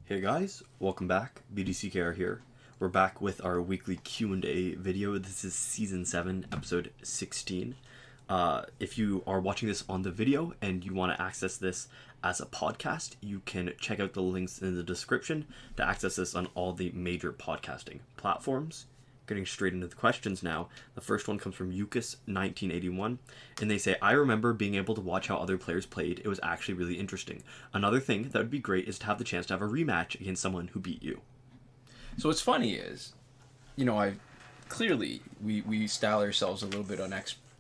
Hey guys, welcome back. BDCKR here. We're back with our weekly Q&A video. This is Season 7, Episode 16. If you are watching this on the video and you want to access this as a podcast, you can check out the links in the description to access this on all the major podcasting platforms. Getting straight into the questions now. The first one comes from Yukis1981, and they say, I remember being able to watch how other players played. It was actually really interesting. Another thing that would be great is to have the chance to have a rematch against someone who beat you. So what's funny is, we style ourselves a little bit on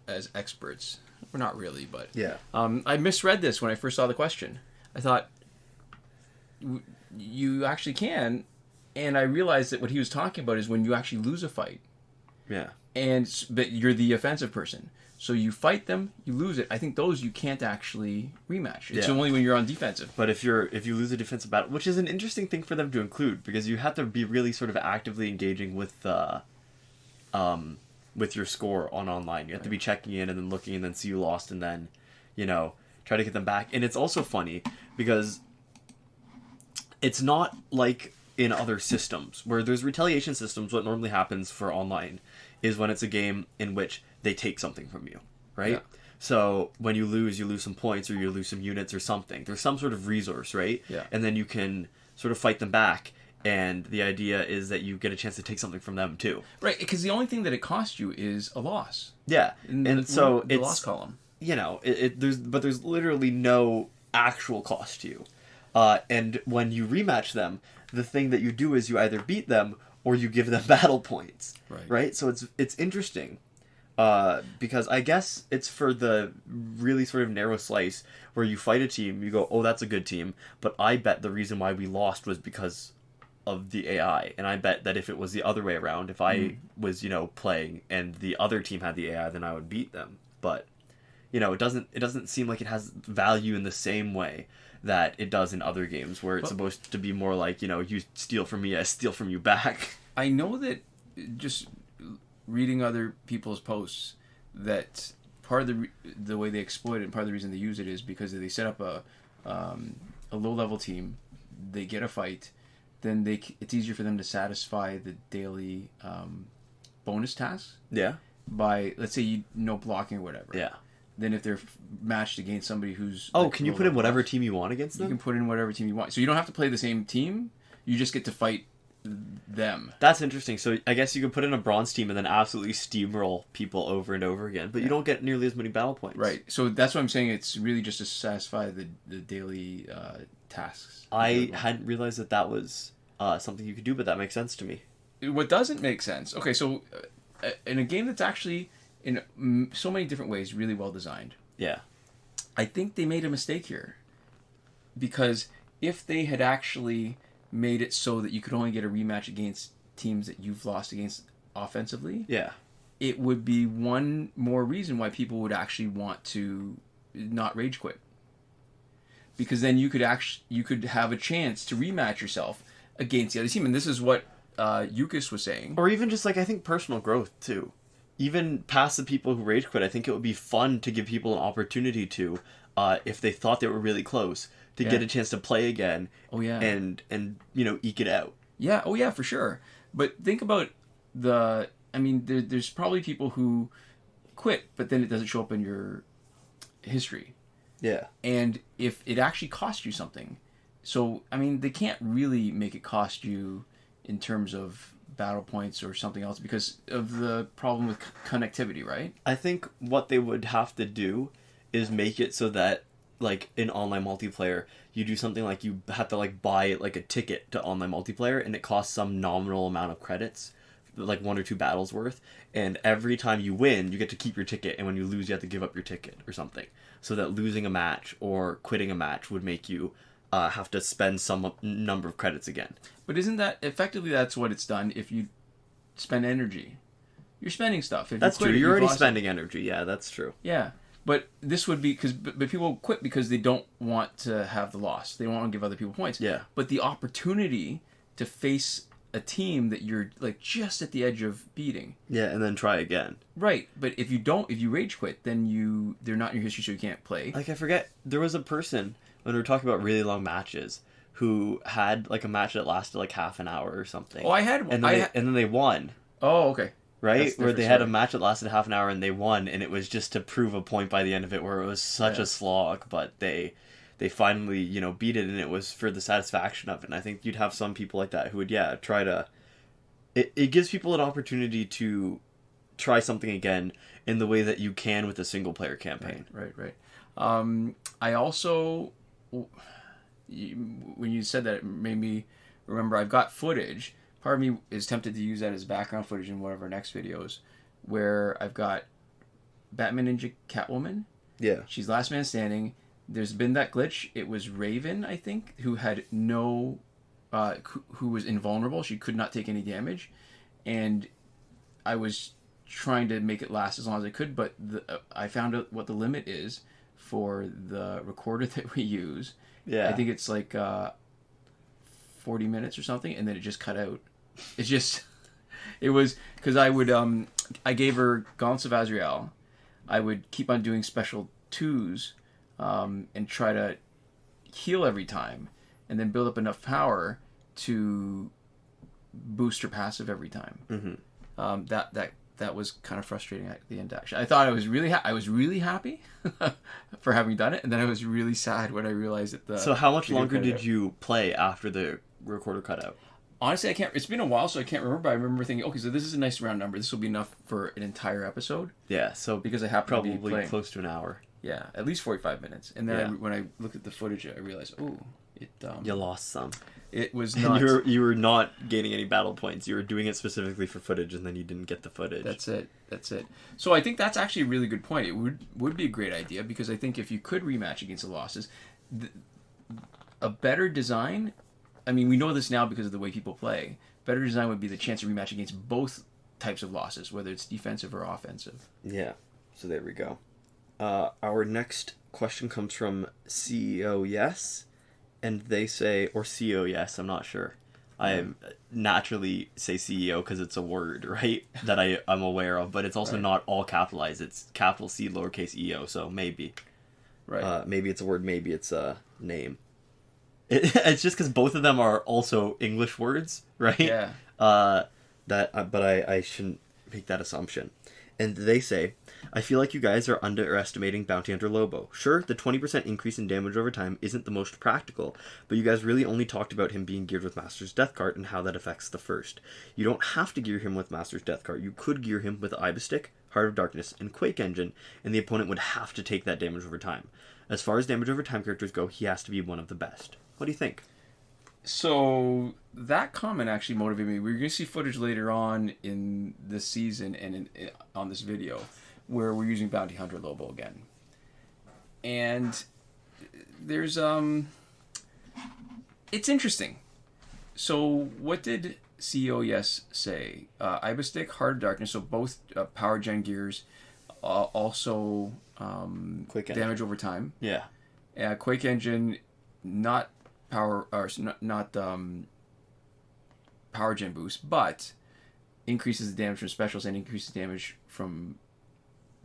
as experts. We're not really, but yeah. I misread this when I first saw the question. I thought you actually can. And I realized that what he was talking about is when you actually lose a fight. Yeah. But you're the offensive person. So you fight them, you lose it. I think those you can't actually rematch. It's only when you're on defensive. But if you lose a defensive battle, which is an interesting thing for them to include, because you have to be really sort of actively engaging with your score on online. You have to be checking in and then looking and then see you lost and then, try to get them back. And it's also funny because it's not like in other systems where there's retaliation systems. What normally happens for online is when it's a game in which they take something from you, right? Yeah. So when you lose some points or you lose some units or something. There's some sort of resource, right? Yeah. And then you can sort of fight them back. And the idea is that you get a chance to take something from them too. Right, because the only thing that it costs you is a loss. Yeah, so the loss column. There's literally no actual cost to you. And when you rematch them, the thing that you do is you either beat them or you give them battle points. Right? So it's interesting. Because I guess it's for the really sort of narrow slice where you fight a team, you go, oh, that's a good team, but I bet the reason why we lost was because of the AI. And I bet that if it was the other way around, if I was, playing and the other team had the AI, then I would beat them. But, it doesn't seem like it has value in the same way that it does in other games where it's supposed to be more like, you steal from me, I steal from you back. I know that just reading other people's posts that part of the way they exploit it and part of the reason they use it is because they set up a low-level team, they get a fight, then it's easier for them to satisfy the daily bonus tasks. Yeah. By, let's say, blocking or whatever. Yeah. Then if they're matched against somebody who's... Oh, can you put in whatever team you want against them? You can put in whatever team you want. So you don't have to play the same team. You just get to fight them. That's interesting. So I guess you could put in a bronze team and then absolutely steamroll people over and over again. But you don't get nearly as many battle points. Right. So that's what I'm saying. It's really just to satisfy the daily tasks. I hadn't realized that was something you could do, but that makes sense to me. What doesn't make sense... Okay, so in a game that's actually... in so many different ways, really well designed. Yeah. I think they made a mistake here. Because if they had actually made it so that you could only get a rematch against teams that you've lost against offensively, it would be one more reason why people would actually want to not rage quit. Because then you could have a chance to rematch yourself against the other team. And this is what Yukis was saying. Or even just I think personal growth too. Even past the people who rage quit, I think it would be fun to give people an opportunity to, if they thought they were really close, to get a chance to play again. Oh yeah. And eke it out. Yeah. Oh yeah, for sure. But think about there's probably people who quit, but then it doesn't show up in your history. Yeah. And if it actually costs you something, so they can't really make it cost you in terms of battle points or something else because of the problem with connectivity, right? I think what they would have to do is make it so that, like, in online multiplayer, you do something like you have to, buy, a ticket to online multiplayer, and it costs some nominal amount of credits, like 1 or 2 battles worth, and every time you win, you get to keep your ticket, and when you lose, you have to give up your ticket or something, so that losing a match or quitting a match would make you have to spend some number of credits again. But isn't that effectively that's what it's done? If you spend energy, you're spending stuff. If that's true. You're already spending energy. Yeah, that's true. Yeah, but this would be but people quit because they don't want to have the loss. They don't want to give other people points. Yeah. But the opportunity to face a team that you're just at the edge of beating. Yeah, and then try again. Right, but if you rage quit, then they're not in your history, so you can't play. I forget there was a person when we were talking about really long matches who had like a match that lasted like half an hour or something. Oh, I had, and then they won. Oh, okay. Right, where they had a match that lasted half an hour and they won, and it was just to prove a point by the end of it, where it was such a slog, but they finally, you know, beat it, and it was for the satisfaction of it. And I think you'd have some people like that who would, try to. It gives people an opportunity to try something again in the way that you can with a single player campaign. Right. I also, when you said that, it made me remember I've got footage. Part of me is tempted to use that as background footage in one of our next videos, where I've got Batman Ninja Catwoman. Yeah. She's last man standing. There's been that glitch. It was Raven, I think, who had no... who was invulnerable. She could not take any damage. And I was trying to make it last as long as I could, but I found out what the limit is for the recorder that we use. Yeah. I think it's like 40 minutes or something, and then it just cut out. It's just... It was... Because I would... I gave her Gauntlets of Azrael. I would keep on doing special 2s and try to heal every time, and then build up enough power to boost her passive every time. Mm-hmm. That was kind of frustrating at the end. Actually, I thought I was really happy for having done it, and then I was really sad when I realized that the. So how much longer did you play after the recorder cut out? Honestly, I can't. It's been a while, so I can't remember. I remember thinking, okay, so this is a nice round number. This will be enough for an entire episode. Yeah. So because I have probably to be playing close to an hour. Yeah, at least 45 minutes. And then when I looked at the footage, I realized, you lost some. It was not... And you were not gaining any battle points. You were doing it specifically for footage, and then you didn't get the footage. That's it. So I think that's actually a really good point. It would be a great idea, because I think if you could rematch against the losses, a better design... I mean, we know this now because of the way people play. Better design would be the chance to rematch against both types of losses, whether it's defensive or offensive. Yeah. So there we go. Our next question comes from CEO Yes, and they say, or CEO Yes, I'm not sure. I naturally say CEO because it's a word, right, that I'm aware of, but it's also not all capitalized. It's capital C, lowercase EO, so maybe. Right. Maybe it's a word, maybe it's a name. It's just because both of them are also English words, right? Yeah. But I shouldn't make that assumption. And they say, I feel like you guys are underestimating Bounty Hunter Lobo. Sure, the 20% increase in damage over time isn't the most practical, but you guys really only talked about him being geared with Master's Death Cart and how that affects the first. You don't have to gear him with Master's Death Cart. You could gear him with Ibis Stick, Heart of Darkness, and Quake Engine, and the opponent would have to take that damage over time. As far as damage over time characters go, he has to be one of the best. What do you think? So that comment actually motivated me. We're going to see footage later on in the season and on this video where we're using Bounty Hunter Lobo again. And there's it's interesting. So what did CEO Yes say? Ibis Stick, Heart of Darkness, so both power gen gears, also Quake damage Engine. over time. Yeah. Quake Engine, not power or not power gen boost, but increases the damage from specials and increases damage from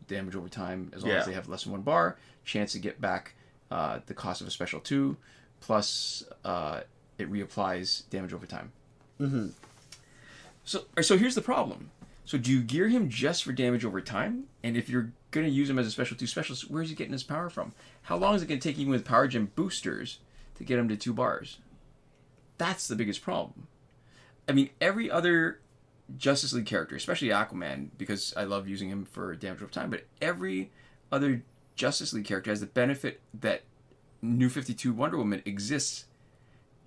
damage over time as long as they have less than one bar. Chance to get back the cost of a special 2, plus it reapplies damage over time. Mm-hmm. So here's the problem. So do you gear him just for damage over time? And if you're going to use him as a special 2 specialist, where's he getting his power from? How long is it going to take even with power gen boosters to get him to 2 bars? That's the biggest problem. I mean, every other Justice League character, especially Aquaman, because I love using him for damage over time, but every other Justice League character has the benefit that New 52 Wonder Woman exists.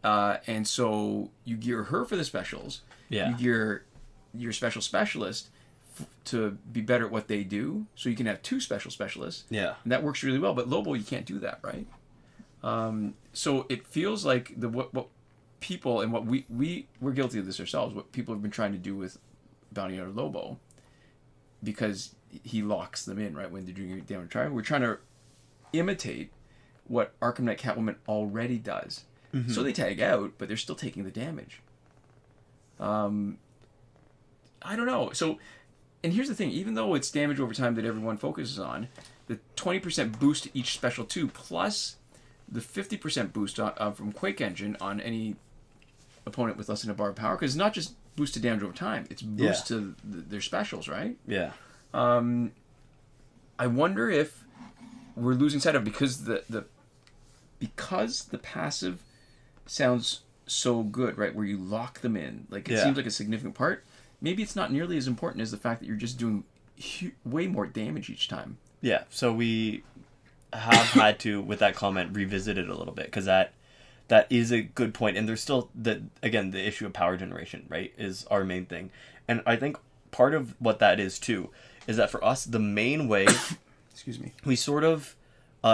And so you gear her for the specials. Yeah. You gear your special specialist to be better at what they do, so you can have 2 special specialists. Yeah. And that works really well, but Lobo, you can't do that, right? So it feels like what people, and what we're guilty of this ourselves, what people have been trying to do with Bounty Hunter Lobo, because he locks them in, right, when they're doing damage try. We're trying to imitate what Arkham Knight Catwoman already does. Mm-hmm. So they tag out, but they're still taking the damage. I don't know. So, and here's the thing, even though it's damage over time that everyone focuses on, the 20% boost to each special 2, plus the 50% boost from Quake Engine on any opponent with less than a bar of power, because it's not just boost to damage over time, it's boost to their specials, right? Yeah. I wonder if we're losing sight of, because the passive sounds so good, right? Where you lock them in, like it seems like a significant part. Maybe it's not nearly as important as the fact that you're just doing way more damage each time. Yeah. So we have had to, with that comment, revisit it a little bit, because that is a good point, and there's still the issue of power generation, right, is our main thing, and I think part of what that is too is that for us the main way, excuse me, we sort of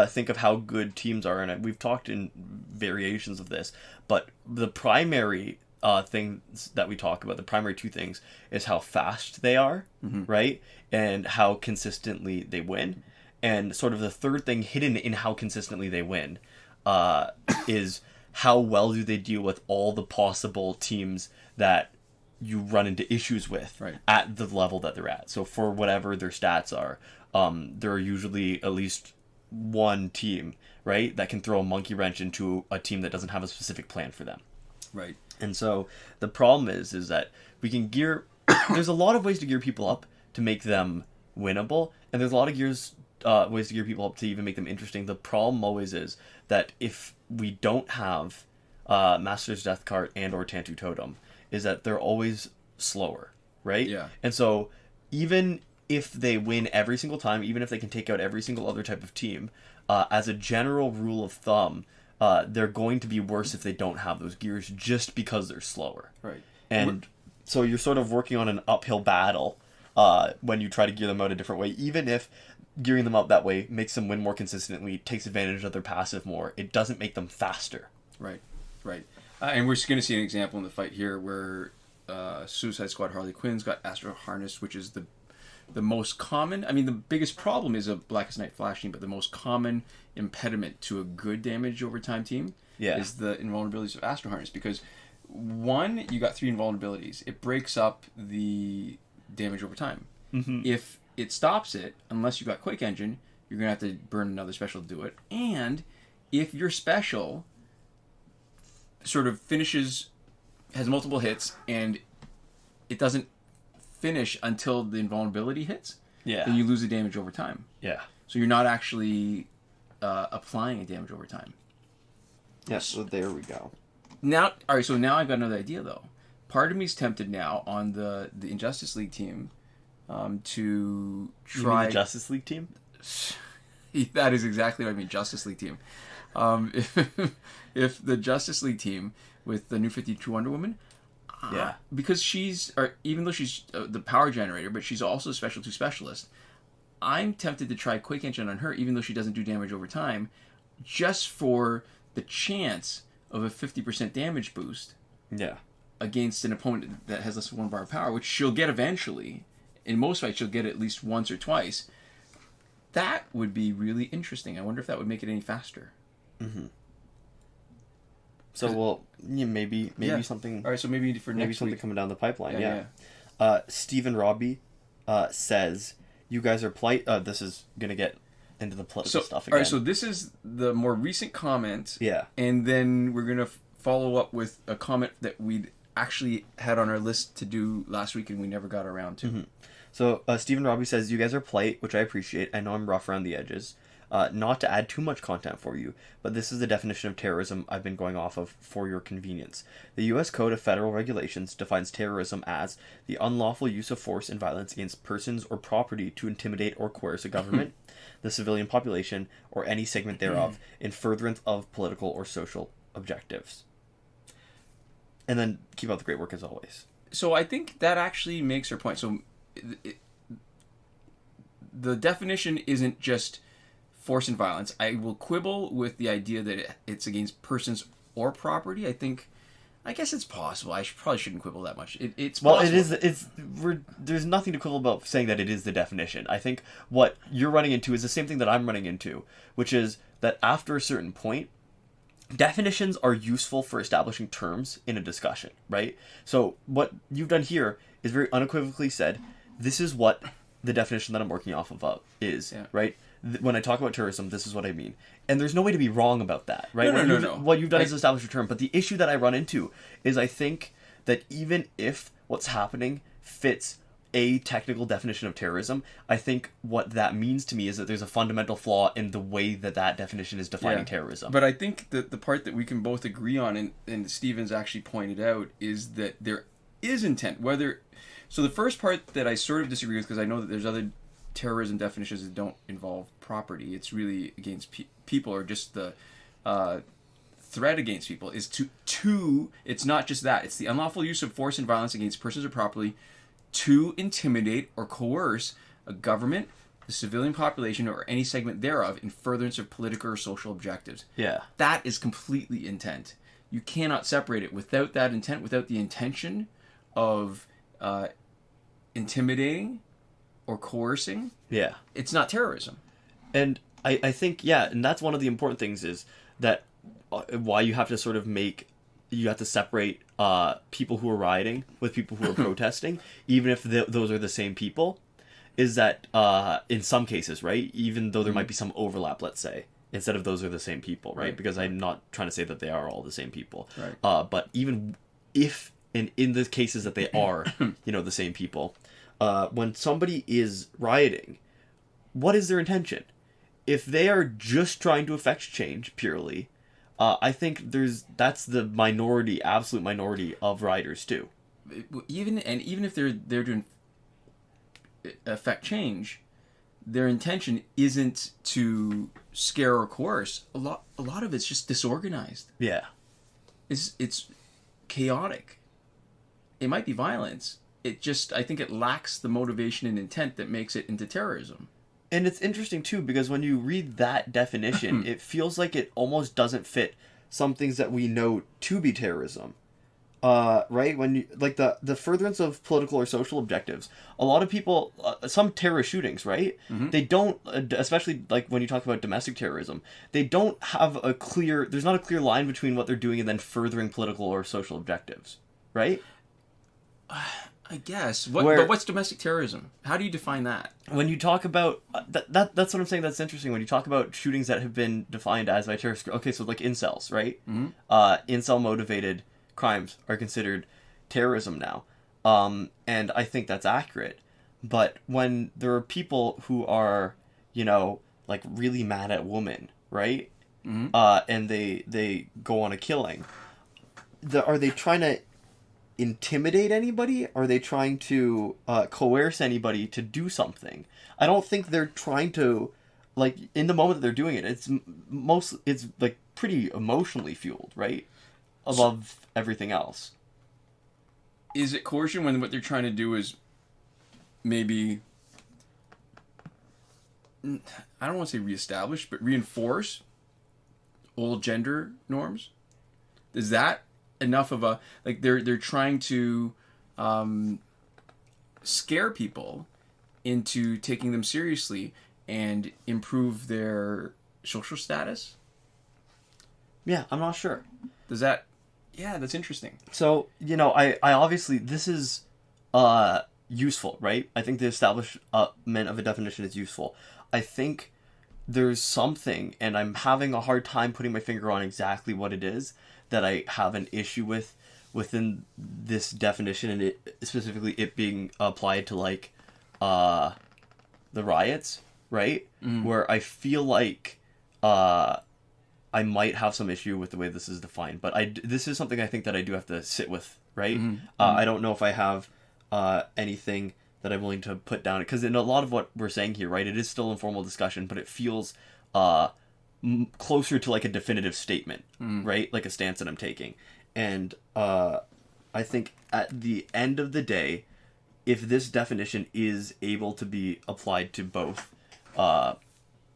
think of how good teams are, and we've talked in variations of this, but the primary things that we talk about, the primary two things, is how fast they are, right, and how consistently they win. And sort of the third thing hidden in how consistently they win is how well do they deal with all the possible teams that you run into issues with at the level that they're at. So for whatever their stats are, there are usually at least one team, right, that can throw a monkey wrench into a team that doesn't have a specific plan for them. Right. And so the problem is that we can gear... there's a lot of ways to gear people up to make them winnable, and there's a lot of ways to gear people up to even make them interesting. The problem always is that if we don't have Master's Death Cart and or Tantu Totem, is that they're always slower, right? Yeah. And so even if they win every single time, even if they can take out every single other type of team, as a general rule of thumb, they're going to be worse if they don't have those gears, just because they're slower. Right. And so you're sort of working on an uphill battle when you try to gear them out a different way, even if gearing them up that way makes them win more consistently, takes advantage of their passive more. It doesn't make them faster. Right. And we're going to see an example in the fight here where Suicide Squad Harley Quinn's got Astro Harness, which is the most common... I mean, the biggest problem is a Blackest Night flashing, but the most common impediment to a good damage over time team is the invulnerabilities of Astro Harness. Because, one, you got 3 invulnerabilities. It breaks up the damage over time. Mm-hmm. If it stops it, unless you got Quake Engine, you're going to have to burn another special to do it. And if your special sort of has multiple hits, and it doesn't finish until the invulnerability hits, then you lose the damage over time. Yeah. So you're not actually applying a damage over time. Yeah, so there we go. Now, all right, so now I've got another idea, though. Part of me's tempted now on the Injustice League team to try... You mean the Justice League team? That is exactly what I mean, Justice League team. If the Justice League team with the New 52 Wonder Woman, because even though she's the power generator, but she's also a Special 2 specialist, I'm tempted to try Quake Engine on her, even though she doesn't do damage over time, just for the chance of a 50% damage boost against an opponent that has less than 1 bar of power, which she'll get eventually. In most fights, she'll get it at least once or twice. That would be really interesting. I wonder if that would make it any faster. Mm-hmm. So, maybe something... All right, so maybe for next something week. Coming down the pipeline, Stephen Robie says, you guys are polite... this is going to get into the political stuff again. All right, so this is the more recent comment. Yeah. And then we're going to follow up with a comment that we'd actually had on our list to do last week and we never got around to. Mm-hmm. So, Stephen Robie says, you guys are polite, which I appreciate. I know I'm rough around the edges. Not to add too much content for you, but this is the definition of terrorism I've been going off of for your convenience. The U.S. Code of Federal Regulations defines terrorism as the unlawful use of force and violence against persons or property to intimidate or coerce a government, the civilian population, or any segment thereof in furtherance of political or social objectives. And then keep up the great work as always. So I think that actually makes her point. So the definition isn't just force and violence. I will quibble with the idea that it's against persons or property. I guess it's possible. I probably shouldn't quibble that much. It's possible. It is. There's nothing to quibble about saying that it is the definition. I think what you're running into is the same thing that I'm running into, which is that after a certain point, definitions are useful for establishing terms in a discussion, right? So what you've done here is very unequivocally said, this is what the definition that I'm working off of is, right? when I talk about terrorism, this is what I mean. And there's no way to be wrong about that, right? No. What you've done is establish a term. But the issue that I run into is I think that even if what's happening fits a technical definition of terrorism, I think what that means to me is that there's a fundamental flaw in the way that that definition is defining terrorism. But I think that the part that we can both agree on, and Stevens actually pointed out, is that there is intent. So the first part that I sort of disagree with, because I know that there's other terrorism definitions that don't involve property. It's really against people, or just the threat against people, is to it's not just that. It's the unlawful use of force and violence against persons or property to intimidate or coerce a government, the civilian population, or any segment thereof in furtherance of political or social objectives. Yeah. That is completely intent. You cannot separate it. Without that intent, without the intention of intimidating or coercing, it's not terrorism. And I think, and that's one of the important things is that why you have to sort of you have to separate people who are rioting with people who are protesting, even if those are the same people, is that in some cases, right, even though there might be some overlap, let's say, instead of those are the same people, right? Because I'm not trying to say that they are all the same people. Right. But even if, in the cases that they are, the same people, when somebody is rioting, what is their intention? If they are just trying to affect change purely, I think that's the absolute minority of rioters too. Even if they're doing affect change, their intention isn't to scare or coerce. A lot of it's just disorganized. Yeah, it's chaotic. It might be violence. I think it lacks the motivation and intent that makes it into terrorism. And it's interesting too, because when you read that definition, it feels like it almost doesn't fit some things that we know to be terrorism. Right? When you, like the furtherance of political or social objectives, a lot of people, some terrorist shootings, right? Mm-hmm. They don't, especially like when you talk about domestic terrorism, they don't have there's not a clear line between what they're doing and then furthering political or social objectives, right? I guess. But what's domestic terrorism? How do you define that? When you talk about... that's what I'm saying that's interesting. When you talk about shootings that have been defined as by terrorists... Okay, so like incels, right? Mm-hmm. Incel-motivated crimes are considered terrorism now. And I think that's accurate. But when there are people who are, like really mad at women, right? Mm-hmm. And they go on a killing, are they trying to intimidate anybody? Are they trying to coerce anybody to do something? I don't think they're trying to, like, in the moment that they're doing it, it's like pretty emotionally fueled, right? Above everything else. Is it coercion when what they're trying to do is maybe, I don't want to say reestablish, but reinforce old gender norms? Is that enough of a, like, they're trying to scare people into taking them seriously and improve their social status? Yeah, I'm not sure. Does that... Yeah, that's interesting. So, I obviously, this is useful, right? I think the establishment of a definition is useful. I think there's something, and I'm having a hard time putting my finger on exactly what it is, that I have an issue with within this definition, and specifically it being applied to, like, the riots, right? Mm. Where I feel like I might have some issue with the way this is defined, but this is something I think that I do have to sit with, right? Mm-hmm. I don't know if I have anything that I'm willing to put down, because in a lot of what we're saying here, right, it is still informal discussion, but it feels closer to like a definitive statement, right? Like a stance that I'm taking. And I think at the end of the day, if this definition is able to be applied to both, the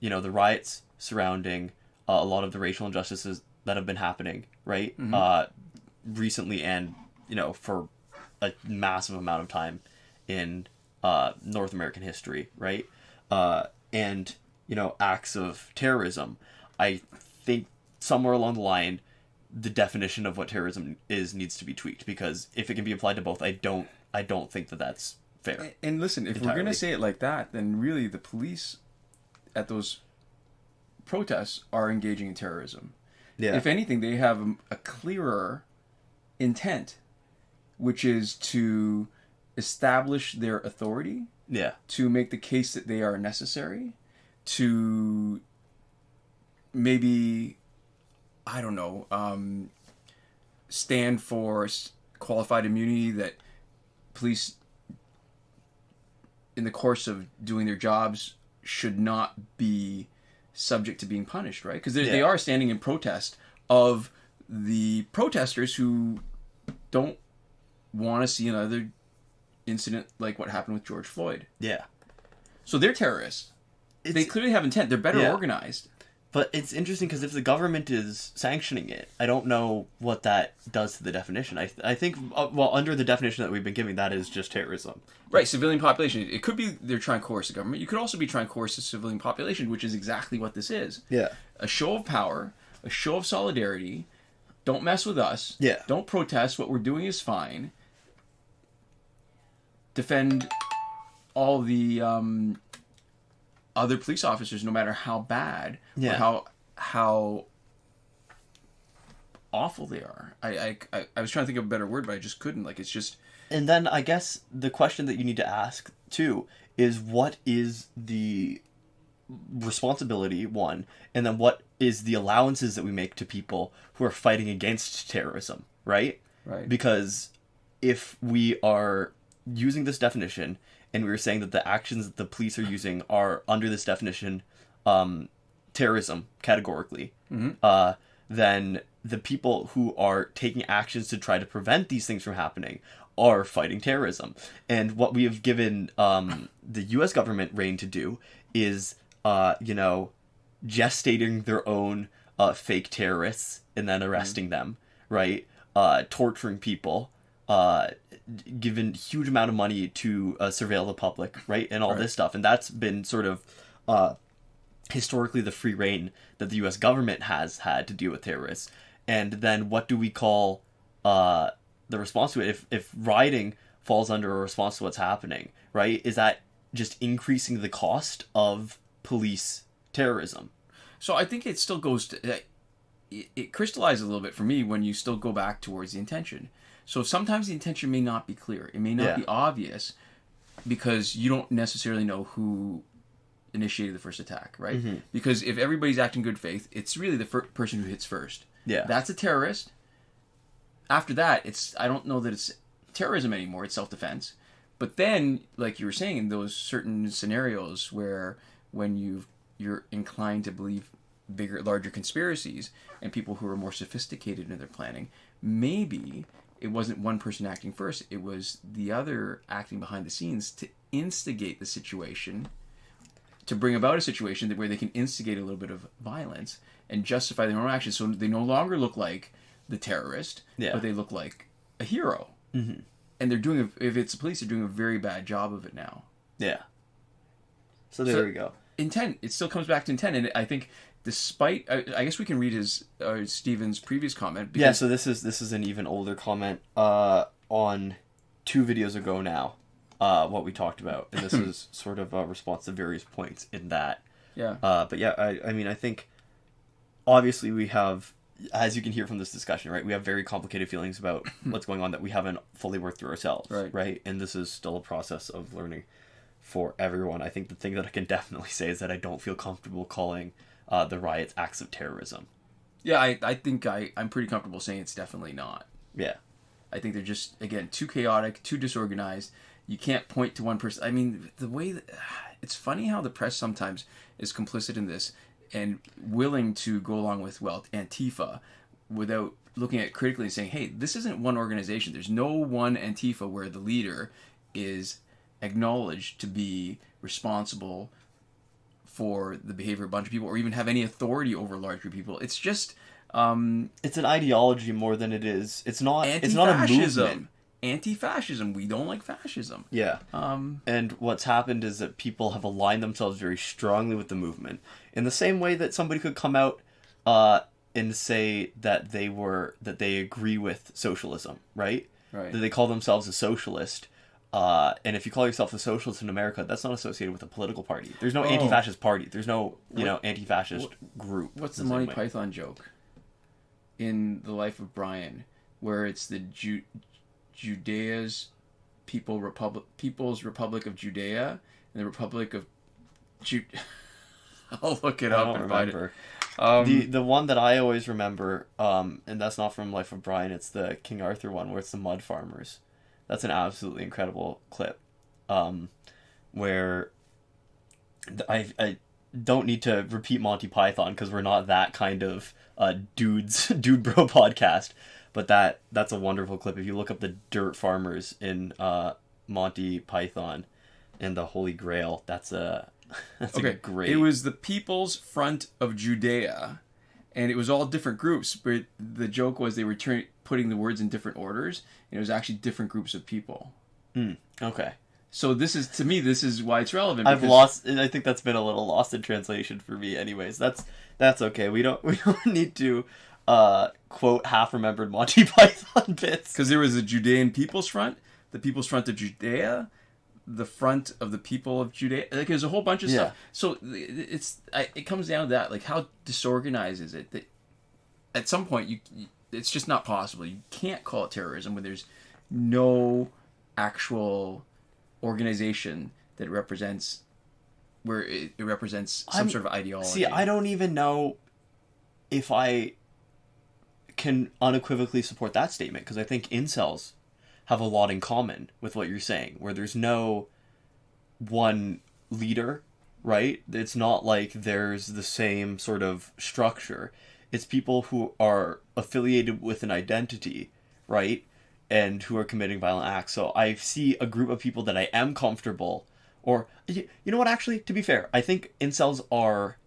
riots surrounding a lot of the racial injustices that have been happening, right? Mm-hmm. Recently and, for a massive amount of time in North American history, right? And, acts of terrorism. I think somewhere along the line, the definition of what terrorism is needs to be tweaked, because if it can be applied to both, I don't think that that's fair. And listen, if we're going to say it like that, then really the police at those protests are engaging in terrorism. Yeah. If anything, they have a clearer intent, which is to establish their authority. Yeah. To make the case that they are necessary, to maybe, I don't know, stand for qualified immunity that police, in the course of doing their jobs, should not be subject to being punished, right? Because they are standing in protest of the protesters who don't want to see another incident like what happened with George Floyd. Yeah. So they're terrorists. They clearly have intent. They're better organized. But it's interesting because if the government is sanctioning it, I don't know what that does to the definition. I think, well, under the definition that we've been giving, that is just terrorism. Right, civilian population. It could be they're trying to coerce the government. You could also be trying to coerce the civilian population, which is exactly what this is. Yeah. A show of power, a show of solidarity. Don't mess with us. Yeah. Don't protest. What we're doing is fine. Defend all the other police officers, no matter how bad or how awful they are. I was trying to think of a better word, but I just couldn't. Like, it's just... And then I guess the question that you need to ask, too, is what is the responsibility, one, and then what is the allowances that we make to people who are fighting against terrorism, right? Right. Because if we are using this definition and we were saying that the actions that the police are using are under this definition terrorism categorically, then the people who are taking actions to try to prevent these things from happening are fighting terrorism. And what we have given the U.S. government reign to do is, gestating their own fake terrorists and then arresting them, right? Torturing people, given huge amount of money to surveil the public, right? And all this stuff. And that's been sort of historically the free reign that the U.S. government has had to deal with terrorists. And then what do we call the response to it? If rioting falls under a response to what's happening, right? Is that just increasing the cost of police terrorism? So I think it still goes to... It crystallizes a little bit for me when you still go back towards the intention. So sometimes the intention may not be clear. It may not be obvious because you don't necessarily know who initiated the first attack, right? Mm-hmm. Because if everybody's acting in good faith, it's really the person who hits first. Yeah. That's a terrorist. After that, I don't know that it's terrorism anymore. It's self-defense. But then, like you were saying, in those certain scenarios where when you're inclined to believe larger conspiracies and people who are more sophisticated in their planning, maybe it wasn't one person acting first, it was the other acting behind the scenes to instigate the situation, to bring about a situation where they can instigate a little bit of violence and justify their own actions, so they no longer look like the terrorist, but they look like a hero. Mm-hmm. And they're doing, if it's the police, they're doing a very bad job of it now. Yeah. So there we go. Intent. It still comes back to intent, and I think, despite, I guess we can read Stephen's previous comment. Yeah. So this is an even older comment on 2 videos ago now. What we talked about, and this is sort of a response to various points in that. Yeah. But yeah, I mean, I think obviously we have, as you can hear from this discussion, right, we have very complicated feelings about what's going on that we haven't fully worked through ourselves, right? And this is still a process of learning for everyone. I think the thing that I can definitely say is that I don't feel comfortable calling the riots acts of terrorism. Yeah, I think I'm pretty comfortable saying it's definitely not. Yeah. I think they're just, again, too chaotic, too disorganized. You can't point to one person. I mean, the way that... It's funny how the press sometimes is complicit in this and willing to go along with, Antifa, without looking at it critically and saying, hey, this isn't one organization. There's no one Antifa where the leader is acknowledged to be responsible for the behavior of a bunch of people or even have any authority over a large group of people. It's just... it's an ideology more than it is. It's not a movement. Anti-fascism. We don't like fascism. Yeah. And what's happened is that people have aligned themselves very strongly with the movement. In the same way that somebody could come out and say that they agree with socialism, right? Right. That they call themselves a socialist, And if you call yourself a socialist in America, that's not associated with a political party. There's no anti-fascist party. There's no, anti-fascist group. What's the Monty Python joke in The Life of Brian, where it's the Judea's People's Republic of Judea and the Republic of I'll look it up and find it. The one that I always remember, and that's not from Life of Brian, it's the King Arthur one where it's the mud farmers. That's an absolutely incredible clip, where I don't need to repeat Monty Python because we're not that kind of dude bro podcast, but that's a wonderful clip. If you look up the dirt farmers in Monty Python and the Holy Grail, that's a great. It was the People's Front of Judea, and it was all different groups, but the joke was they were putting the words in different orders, and it was actually different groups of people. Okay. So this is why it's relevant. I think that's been a little lost in translation for me. Anyways, that's okay. We don't need to quote half-remembered Monty Python bits. Because there was the Judean People's Front, the People's Front of Judea, the Front of the People of Judea. Like, there's a whole bunch of stuff. So it comes down to that. Like, how disorganized is it that at some point it's just not possible. You can't call it terrorism when there's no actual organization that represents it represents some sort of ideology. See, I don't even know if I can unequivocally support that statement, because I think incels have a lot in common with what you're saying, where there's no one leader, right? It's not like there's the same sort of structure. It's people who are affiliated with an identity, right? And who are committing violent acts. So I see a group of people that I am comfortable, or, you know what, actually, to be fair, I think incels are,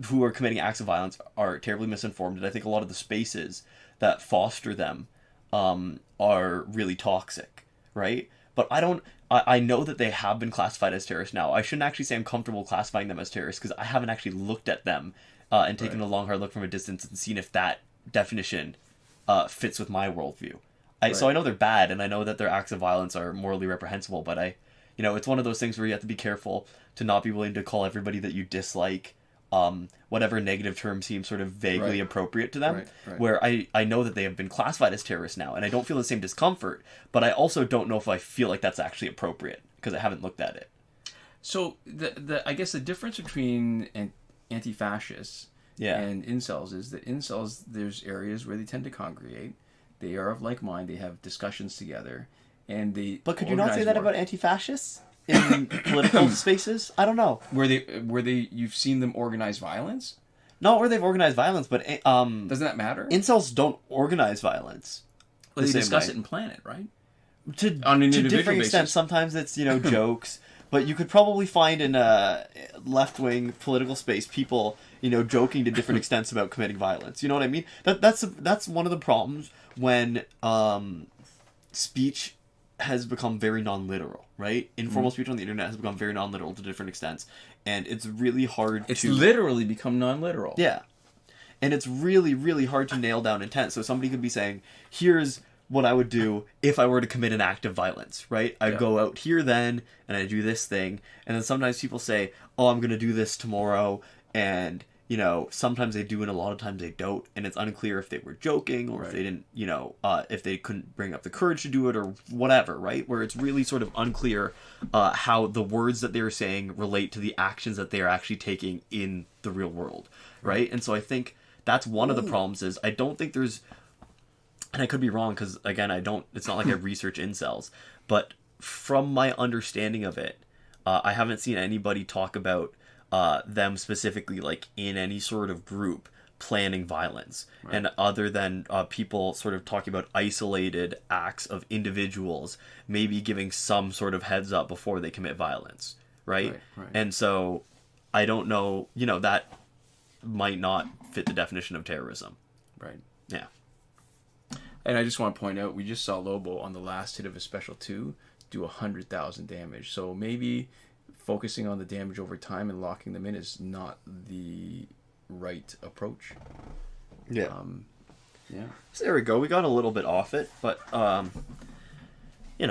who are committing acts of violence are terribly misinformed, and I think a lot of the spaces that foster them are really toxic, right? But I know that they have been classified as terrorists now. I shouldn't actually say I'm comfortable classifying them as terrorists, because I haven't actually looked at them and taken a long, hard look from a distance and seen if that definition fits with my worldview. So I know they're bad, and I know that their acts of violence are morally reprehensible, but it's one of those things where you have to be careful to not be willing to call everybody that you dislike whatever negative term seems sort of vaguely appropriate to them, where I know that they have been classified as terrorists now, and I don't feel the same discomfort, but I also don't know if I feel like that's actually appropriate, because I haven't looked at it. So I guess the difference between anti-fascists and incels is that incels, there's areas where they tend to congregate. They are of like mind. They have discussions together, and they. But could you not say that about anti-fascists in political spaces? I don't know. Where they you've seen them organize violence? Not where they've organized violence, but doesn't that matter? Incels don't organize violence. Well, they discuss it and plan it, right? To different extent. Sometimes it's jokes. But you could probably find in a left-wing political space people, joking to different extents about committing violence. You know what I mean? That's one of the problems when speech has become very non-literal, right? Informal speech on the internet has become very non-literal to different extents, and it's really hard It's literally become non-literal. Yeah. And it's really, really hard to nail down intent. So somebody could be saying, here's what I would do if I were to commit an act of violence, right? I'd go out here then, and I do this thing, and then sometimes people say, oh, I'm going to do this tomorrow, and, sometimes they do, and a lot of times they don't, and it's unclear if they were joking, or if they didn't, if they couldn't bring up the courage to do it, or whatever, right? Where it's really sort of unclear how the words that they're saying relate to the actions that they're actually taking in the real world, right? And so I think that's one of the problems is I don't think there's. And I could be wrong because, again, it's not like I research incels. But from my understanding of it, I haven't seen anybody talk about them specifically, like, in any sort of group planning violence. Right. And other than people sort of talking about isolated acts of individuals, maybe giving some sort of heads up before they commit violence. Right? And so I don't know, that might not fit the definition of terrorism. Right. Yeah. And I just want to point out, we just saw Lobo on the last hit of his Special 2 do 100,000 damage. So maybe focusing on the damage over time and locking them in is not the right approach. Yeah. So there we go. We got a little bit off it, but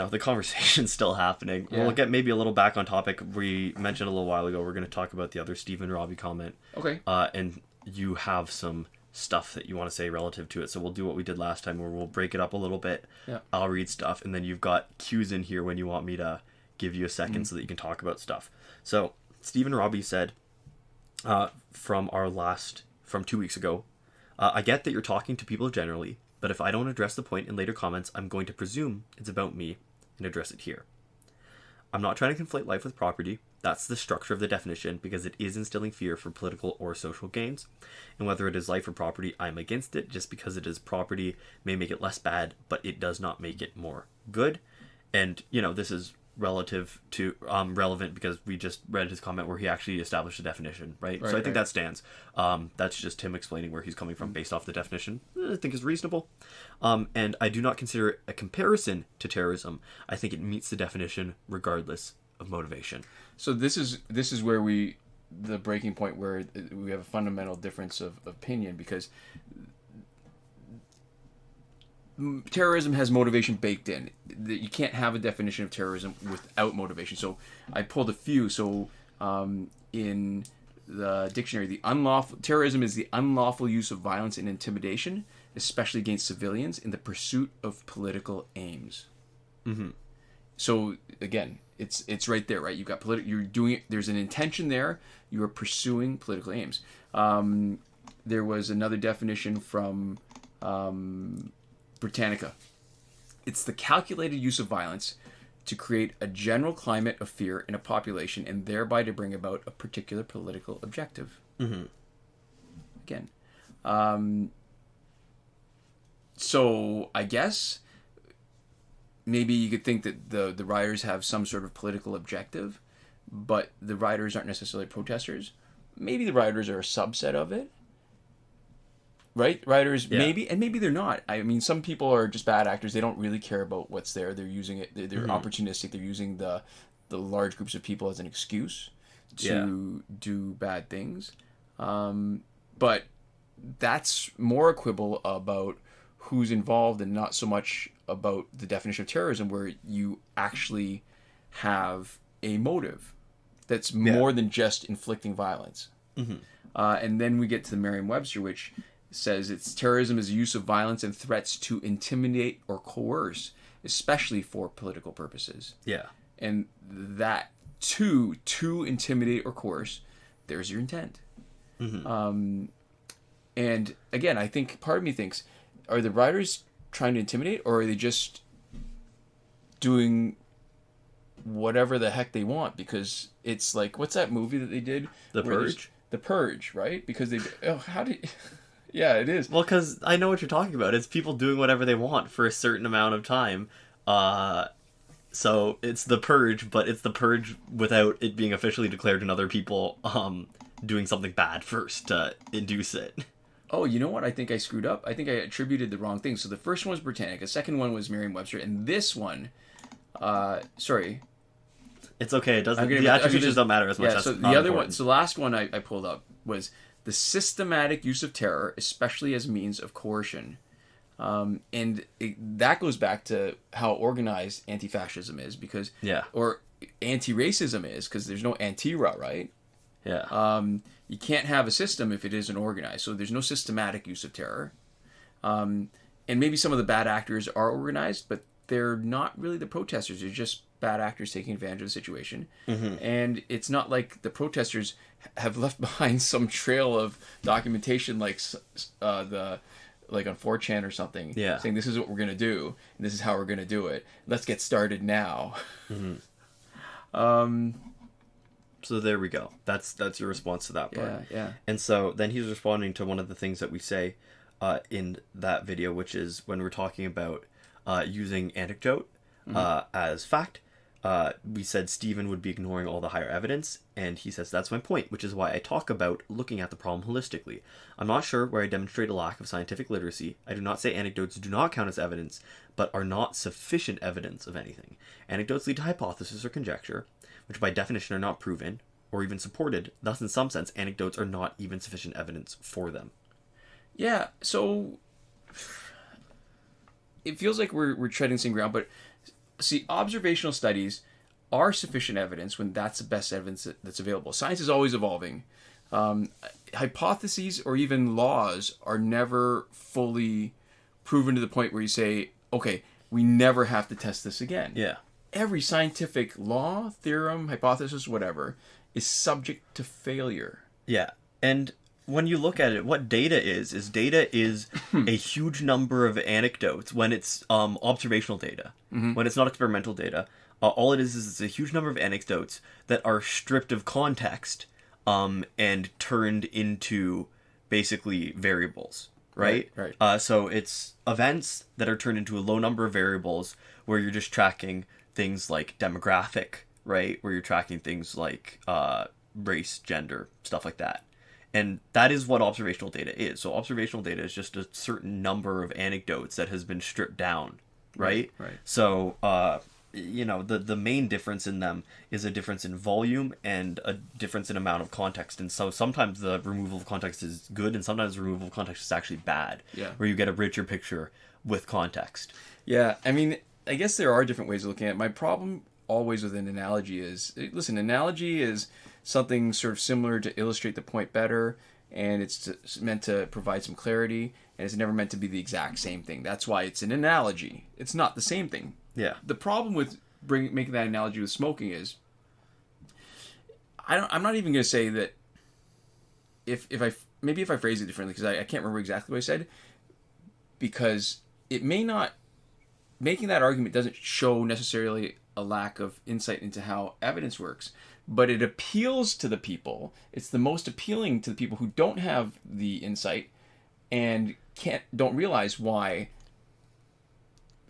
the conversation's still happening. Yeah. We'll get maybe a little back on topic. We mentioned a little while ago we're going to talk about the other Steve and Robie comment. Okay. And you have some stuff that you want to say relative to it, so we'll do what we did last time where we'll break it up a little bit. Yeah. I'll read stuff, and then you've got cues in here when you want me to give you a second so that you can talk about stuff. So Steve and Robie said from 2 weeks ago, I get that you're talking to people generally, but if I don't address the point in later comments, I'm going to presume it's about me and address it here. I'm not trying to conflate life with property. That's the structure of the definition because it is instilling fear for political or social gains. And whether it is life or property, I'm against it. Just because it is property may make it less bad, but it does not make it more good. And, this is relative to relevant because we just read his comment where he actually established a definition, right? So I think that stands. That's just him explaining where he's coming from based off the definition. I think is reasonable. And I do not consider it a comparison to terrorism. I think it meets the definition regardless of motivation. So this is where the breaking point where we have a fundamental difference of opinion, because terrorism has motivation baked in. You can't have a definition of terrorism without motivation. So I pulled a few. So in the dictionary, terrorism is the unlawful use of violence and intimidation, especially against civilians, in the pursuit of political aims. Mm-hmm. So again, it's right there, right? You've got you're doing it. There's an intention there. You are pursuing political aims. There was another definition from Britannica. It's the calculated use of violence to create a general climate of fear in a population and thereby to bring about a particular political objective. Mm-hmm. Again. So I guess maybe you could think that the rioters have some sort of political objective, but the rioters aren't necessarily protesters. Maybe the rioters are a subset of it. Right? Rioters, maybe, and maybe they're not. I mean, some people are just bad actors. They don't really care about what's there. They're using it. They're opportunistic. They're using the large groups of people as an excuse to do bad things. But that's more a quibble about who's involved and not so much about the definition of terrorism, where you actually have a motive that's more than just inflicting violence. Mm-hmm. And then we get to the Merriam-Webster, which says it's terrorism is the use of violence and threats to intimidate or coerce, especially for political purposes. Yeah. And that to intimidate or coerce, there's your intent. Mm-hmm. And again, I think part of me thinks, are the rioters trying to intimidate, or are they just doing whatever the heck they want? Because it's like, what's that movie that they did? The Purge? The Purge, right? Because they... Yeah, it is. Well, because I know what you're talking about. It's people doing whatever they want for a certain amount of time. So it's the Purge, but it's the Purge without it being officially declared and other people doing something bad first to induce it. Oh, you know what? I think I screwed up. I think I attributed the wrong thing. So the first one was Britannica, the second one was Merriam-Webster, and this one... sorry. It's okay. It doesn't. The attributions don't matter as much. Yeah, so the other one... So the last one I pulled up was... the systematic use of terror, especially as means of coercion. And that goes back to how organized anti-fascism is, because... Yeah. Or anti-racism is, because there's no anti-ra, right? Yeah. You can't have a system if it isn't organized, so there's no systematic use of terror. And maybe some of the bad actors are organized, but they're not really the protesters. They're just bad actors taking advantage of the situation. Mm-hmm. And it's not like the protesters have left behind some trail of documentation like on 4chan or something, saying this is what we're going to do, and this is how we're going to do it. Let's get started now. Mm-hmm. So there we go. That's your response to that part. Yeah. And so then he's responding to one of the things that we say in that video, which is when we're talking about using anecdote as fact. We said Stephen would be ignoring all the higher evidence, and he says that's my point, which is why I talk about looking at the problem holistically. I'm not sure where I demonstrate a lack of scientific literacy. I do not say anecdotes do not count as evidence, but are not sufficient evidence of anything. Anecdotes lead to hypothesis or conjecture, which by definition are not proven or even supported. Thus, in some sense, anecdotes are not even sufficient evidence for them. Yeah, so it feels like we're treading some ground, but see, observational studies are sufficient evidence when that's the best evidence that's available. Science is always evolving. Hypotheses or even laws are never fully proven to the point where you say, okay, we never have to test this again. Yeah. Every scientific law, theorem, hypothesis, whatever, is subject to failure. Yeah. And when you look at it, what data is data is a huge number of anecdotes when it's observational data. Mm-hmm. When it's not experimental data. All it is it's a huge number of anecdotes that are stripped of context and turned into basically variables, right? Right. So it's events that are turned into a low number of variables where you're just tracking things like demographic, right? Where you're tracking things like race, gender, stuff like that. And that is what observational data is. So observational data is just a certain number of anecdotes that has been stripped down, right? Right. So, the main difference in them is a difference in volume and a difference in amount of context. And so sometimes the removal of context is good and sometimes the removal of context is actually bad. Yeah. Where you get a richer picture with context. Yeah, I mean, I guess there are different ways of looking at it. My problem always with an analogy is, listen, analogy is something sort of similar to illustrate the point better, and it's meant to provide some clarity, and it's never meant to be the exact same thing. That's why it's an analogy. It's not the same thing. Yeah. The problem with making that analogy with smoking is, I'm not even going to say that if I phrase it differently, because I can't remember exactly what I said, because it may not, making that argument doesn't show necessarily a lack of insight into how evidence works, but it appeals to the people. It's the most appealing to the people who don't have the insight and don't realize why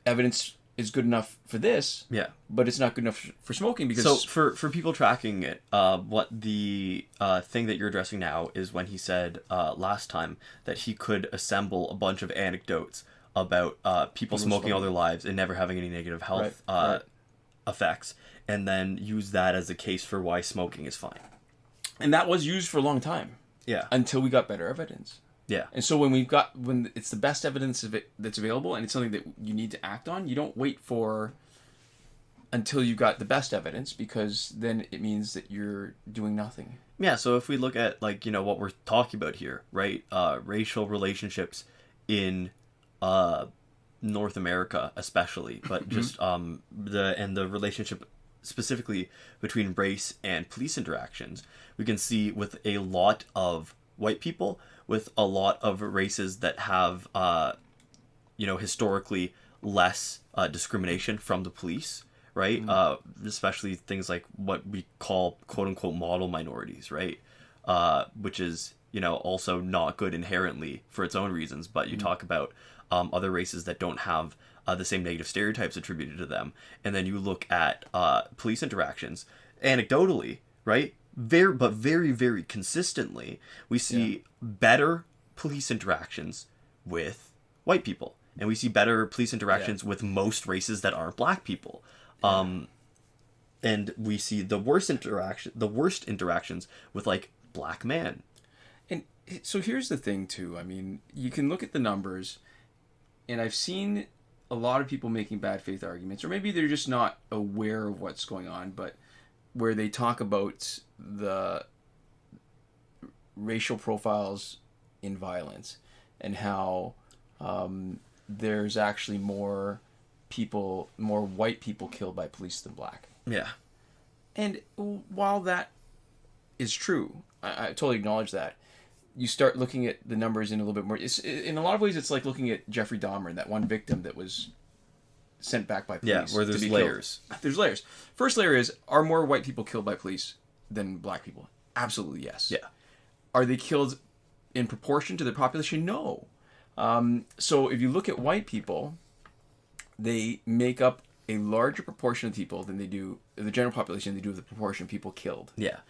evidence is good enough for this, but it's not good enough for smoking. Because so for people tracking it, what the thing that you're addressing now is when he said last time that he could assemble a bunch of anecdotes about people smoking all their lives and never having any negative health effects, and then use that as a case for why smoking is fine. And that was used for a long time. Yeah. Until we got better evidence. Yeah. And so when it's the best evidence of it that's available and it's something that you need to act on, you don't wait until you got the best evidence, because then it means that you're doing nothing. Yeah, so if we look at what we're talking about here, right? Racial relationships in North America especially, but just the relationship specifically between race and police interactions, we can see with a lot of white people, with a lot of races that have historically less discrimination from the police, right? Especially things like what we call quote unquote model minorities, right? Which is also not good inherently for its own reasons, but you talk about other races that don't have the same negative stereotypes attributed to them, and then you look at police interactions anecdotally, right? Very, very consistently, we see better police interactions with white people, and we see better police interactions with most races that aren't black people. And we see the worst interactions with black men. And so here's the thing too. I mean, you can look at the numbers, and I've seen a lot of people making bad faith arguments, or maybe they're just not aware of what's going on, but where they talk about the racial profiles in violence and how there's actually more white people killed by police than black. Yeah. And while that is true, I totally acknowledge that. You start looking at the numbers in a little bit more. In a lot of ways, it's like looking at Jeffrey Dahmer, that one victim that was sent back by police. Yeah, where there's layers. There's layers. First layer is, are more white people killed by police than black people? Absolutely yes. Yeah. Are they killed in proportion to their population? No. So if you look at white people, they make up a larger proportion of people than they do the general population. They do of the proportion of people killed. Yeah.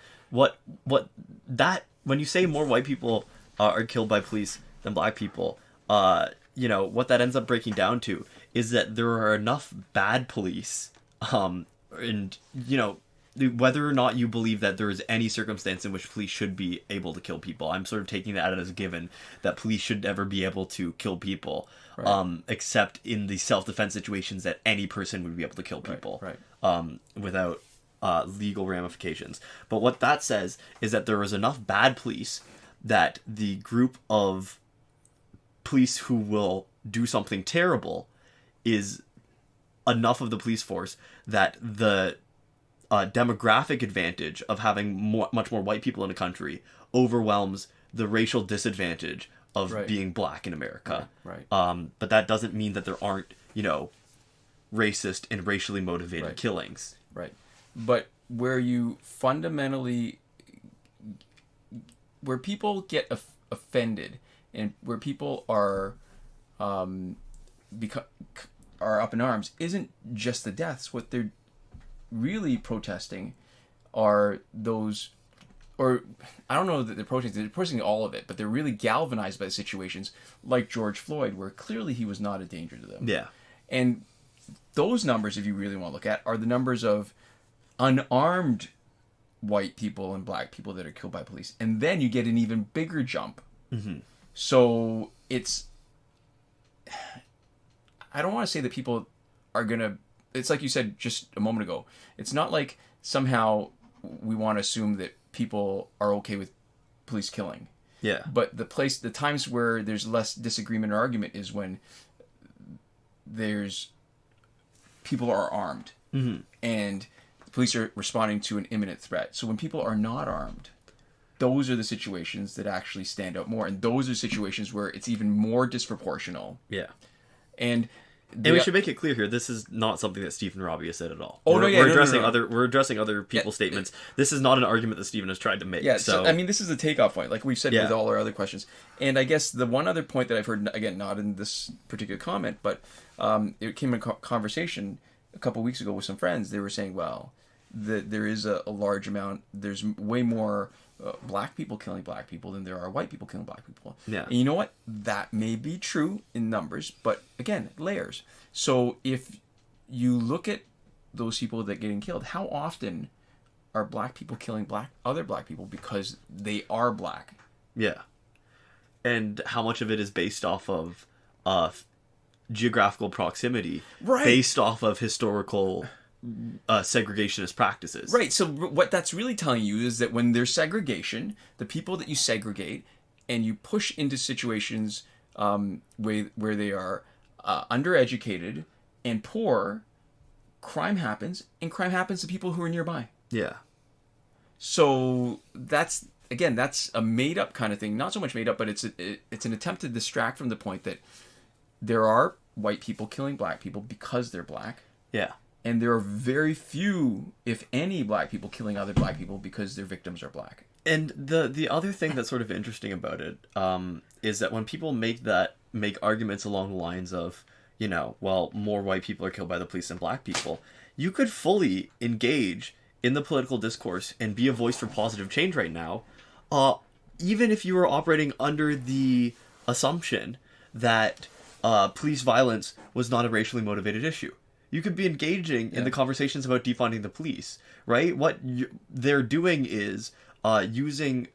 When you say more white people are killed by police than black people, what that ends up breaking down to is that there are enough bad police, and whether or not you believe that there is any circumstance in which police should be able to kill people. I'm sort of taking that as a given that police should never be able to kill people, except in the self-defense situations that any person would be able to kill people without legal ramifications. But what that says is that there is enough bad police that the group of police who will do something terrible is enough of the police force that the demographic advantage of having much more white people in a country overwhelms the racial disadvantage of being black in America. But that doesn't mean that there aren't, racist and racially motivated killings. But where you fundamentally, where people get offended and where people are up in arms isn't just the deaths. What they're really protesting are those, or I don't know that they're protesting all of it, but they're really galvanized by situations like George Floyd, where clearly he was not a danger to them. Yeah. And those numbers, if you really want to look at, are the numbers of unarmed white people and black people that are killed by police. And then you get an even bigger jump. Mm-hmm. So it's, I don't want to say that people are going to, it's like you said just a moment ago. It's not like somehow we want to assume that people are okay with police killing. Yeah. But the times where there's less disagreement or argument is when people are armed. Mm-hmm. And the police are responding to an imminent threat. So when people are not armed, those are the situations that actually stand out more. And those are situations where it's even more disproportional. Yeah. And we should make it clear here, this is not something that Stephen Robbie has said at all. Oh, we're addressing other people's statements. This is not an argument that Stephen has tried to make. Yeah, so I mean, this is a takeoff point, like we've said with all our other questions. And I guess the one other point that I've heard, again, not in this particular comment, but it came in conversation a couple weeks ago with some friends. They were saying, well, there is a large amount, there's way more black people killing black people than there are white people killing black people. Yeah. And you know what? That may be true in numbers, but again, layers. So if you look at those people that are getting killed, how often are black people killing other black people because they are black? Yeah. And how much of it is based off of geographical proximity, based off of historical segregationist practices. Right. So what that's really telling you is that when there's segregation, the people that you segregate and you push into situations where they are undereducated and poor, crime happens, and crime happens to people who are nearby. Yeah. So that's a made up kind of thing. Not so much made up, but it's an attempt to distract from the point that there are white people killing black people because they're black. Yeah. And there are very few, if any, black people killing other black people because their victims are black. And the other thing that's sort of interesting about it is that when people make arguments along the lines of, well, more white people are killed by the police than black people, you could fully engage in the political discourse and be a voice for positive change right now, even if you were operating under the assumption that police violence was not a racially motivated issue. You could be engaging in the conversations about defunding the police, right? What they're doing is using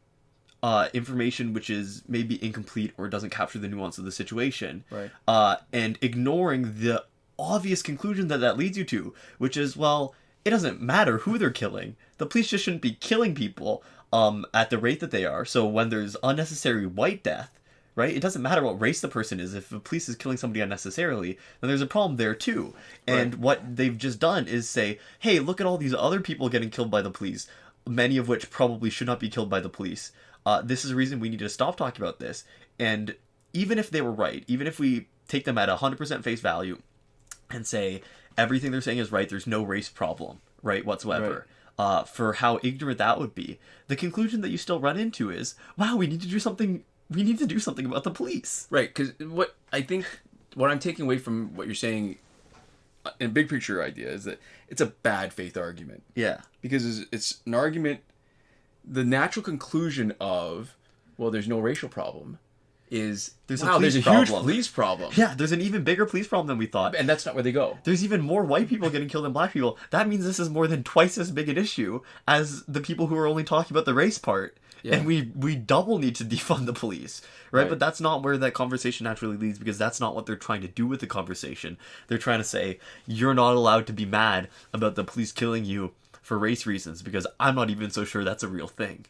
information which is maybe incomplete or doesn't capture the nuance of the situation, and ignoring the obvious conclusion that leads you to, which is, well, it doesn't matter who they're killing. The police just shouldn't be killing people at the rate that they are. So when there's unnecessary white death, right? It doesn't matter what race the person is. If the police is killing somebody unnecessarily, then there's a problem there too. And what they've just done is say, hey, look at all these other people getting killed by the police, many of which probably should not be killed by the police. This is a reason we need to stop talking about this. And even if they were right, even if we take them at 100% face value and say everything they're saying is right, there's no race problem, right, whatsoever. For how ignorant that would be, the conclusion that you still run into is, wow, we need to do something about the police. Right, because what I'm taking away from what you're saying in big picture idea is that it's a bad faith argument. Yeah. Because it's an argument, the natural conclusion of, well, there's no racial problem, is there's a huge police problem. Yeah, there's an even bigger police problem than we thought. And that's not where they go. There's even more white people getting killed than black people. That means this is more than twice as big an issue as the people who are only talking about the race part. Yeah. And we double need to defund the police, right? But that's not where that conversation naturally leads, because that's not what they're trying to do with the conversation. They're trying to say, you're not allowed to be mad about the police killing you for race reasons, because I'm not even so sure that's a real thing.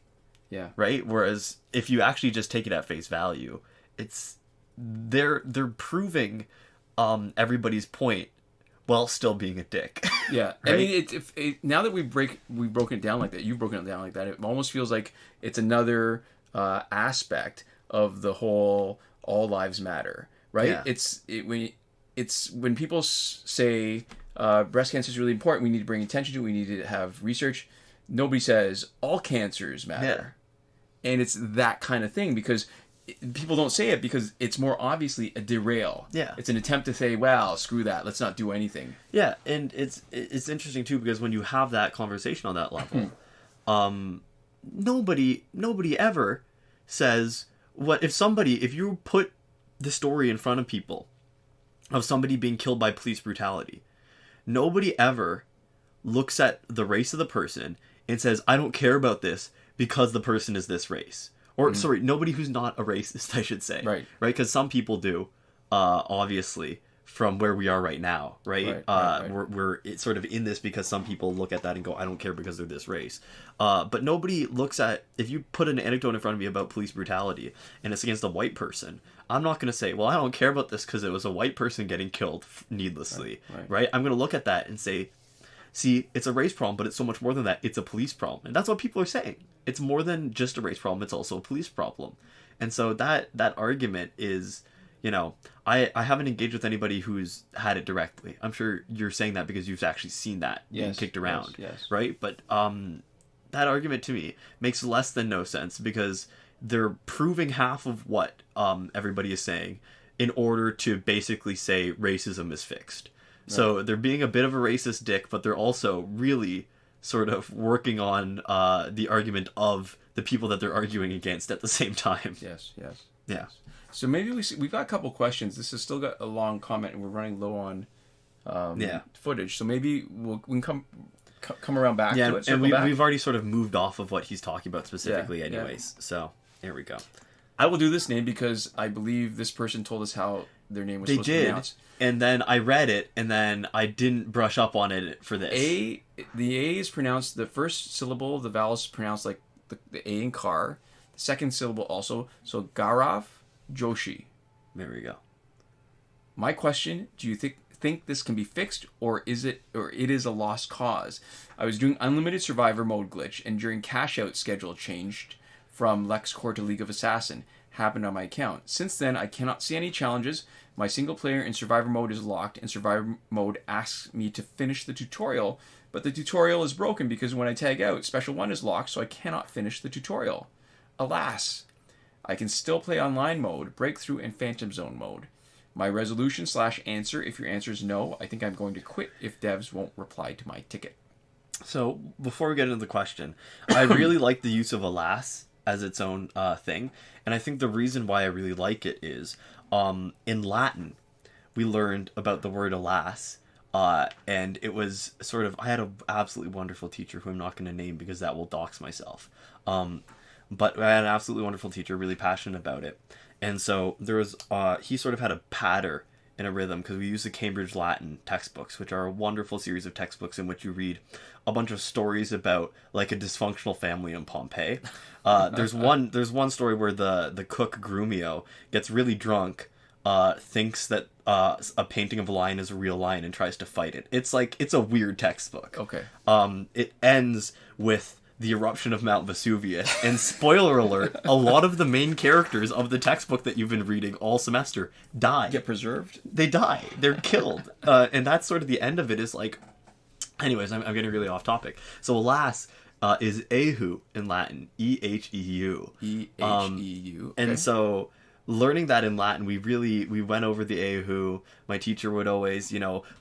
Yeah. Right? Whereas if you actually just take it at face value, it's they're proving everybody's point while still being a dick. Yeah. Right? I mean, now that we've broken it down like that, you've broken it down like that, it almost feels like it's another aspect of the whole all lives matter, right? Yeah. It's when people say breast cancer is really important, we need to bring attention to it, we need to have research. Nobody says all cancers matter. Yeah. And it's that kind of thing, because people don't say it because it's more obviously a derail. Yeah. It's an attempt to say, well, screw that, let's not do anything. Yeah, and it's interesting too, because when you have that conversation on that level, nobody ever says, if you put the story in front of people of somebody being killed by police brutality, nobody ever looks at the race of the person and says, I don't care about this because the person is this race. Or, sorry, nobody who's not a racist, I should say. Right? Because some people do, obviously, from where we are right now, right? We're sort of in this because some people look at that and go, I don't care because they're this race. But nobody looks at, if you put an anecdote in front of me about police brutality and it's against a white person, I'm not going to say, well, I don't care about this because it was a white person getting killed needlessly, right? I'm going to look at that and say, see, it's a race problem, but it's so much more than that. It's a police problem. And that's what people are saying. It's more than just a race problem. It's also a police problem. And so that argument is, I haven't engaged with anybody who's had it directly. I'm sure you're saying that because you've actually seen that being kicked around, yes. Right? But that argument to me makes less than no sense, because they're proving half of what everybody is saying in order to basically say racism is fixed. Right. So they're being a bit of a racist dick, but they're also really sort of working on the argument of the people that they're arguing against at the same time. Yes. Yeah. Yes. So maybe we've got a couple questions. This has still got a long comment, and we're running low on footage. So maybe we can come around back to it. And we've already sort of moved off of what he's talking about specifically anyways. Yeah. So here we go. I will do this name because I believe this person told us how their name was supposed to be pronounced. And then I read it, and then I didn't brush up on it for this. The A is pronounced, the first syllable of the vowel is pronounced like the A in car. The second syllable also. So Gaurav Joshi. There we go. My question, do you think this can be fixed, or it is a lost cause? I was doing unlimited survivor mode glitch, and during cash out schedule changed from LexCorp to League of Assassin. Happened on my account. Since then, I cannot see any challenges. My single player in survivor mode is locked, and survivor mode asks me to finish the tutorial, but the tutorial is broken because when I tag out, special 1 is locked, so I cannot finish the tutorial. Alas, I can still play online mode, breakthrough, and phantom zone mode. My resolution/answer, if your answer is no, I think I'm going to quit if devs won't reply to my ticket. So, before we get into the question, I really like the use of alas as its own thing, and I think the reason why I really like it is, in Latin, we learned about the word alas, and it was sort of, I had an absolutely wonderful teacher who I'm not going to name because that will dox myself, but I had an absolutely wonderful teacher, really passionate about it, and so there was, he sort of had a patter and a rhythm, because we use the Cambridge Latin textbooks, which are a wonderful series of textbooks in which you read a bunch of stories about like a dysfunctional family in Pompeii. There's one story where the cook Grumio gets really drunk, thinks that a painting of a lion is a real lion and tries to fight it. It's a weird textbook. Okay. It ends with the eruption of Mount Vesuvius, and spoiler alert, a lot of the main characters of the textbook that you've been reading all semester die. Get preserved? They die. They're killed. And that's sort of the end of it, is like... Anyways, I'm getting really off topic. So alas is Eheu in Latin. E-H-E-U. E-H-E-U. Okay. And so... learning that in Latin, we went over the Eheu. My teacher would always,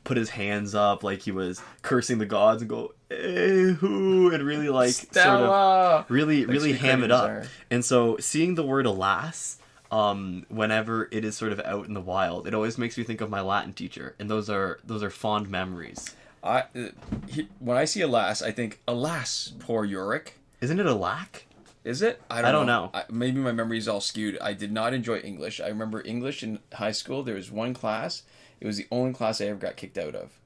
put his hands up like he was cursing the gods and go, Eheu, and really like Stella! Sort of really ham it up. And so seeing the word alas whenever it is sort of out in the wild. It always makes me think of my Latin teacher, and those are fond memories. When I see alas, I think, alas, poor Yorick. Isn't it a lack? Is it? I don't know. Maybe my memory is all skewed. I did not enjoy English. I remember English in high school. There was one class. It was the only class I ever got kicked out of.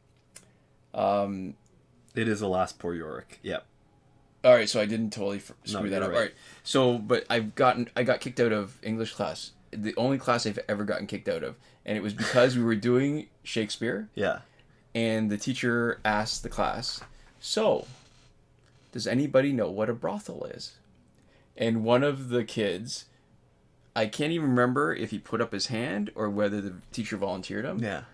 It is alas, poor Yorick. Yep. All right, so I didn't totally screw that up. Right. All right, so but I got kicked out of English class. The only class I've ever gotten kicked out of, and it was because we were doing Shakespeare. Yeah. And the teacher asked the class, "So, does anybody know what a brothel is?" And one of the kids, I can't even remember if he put up his hand or whether the teacher volunteered him. Yeah.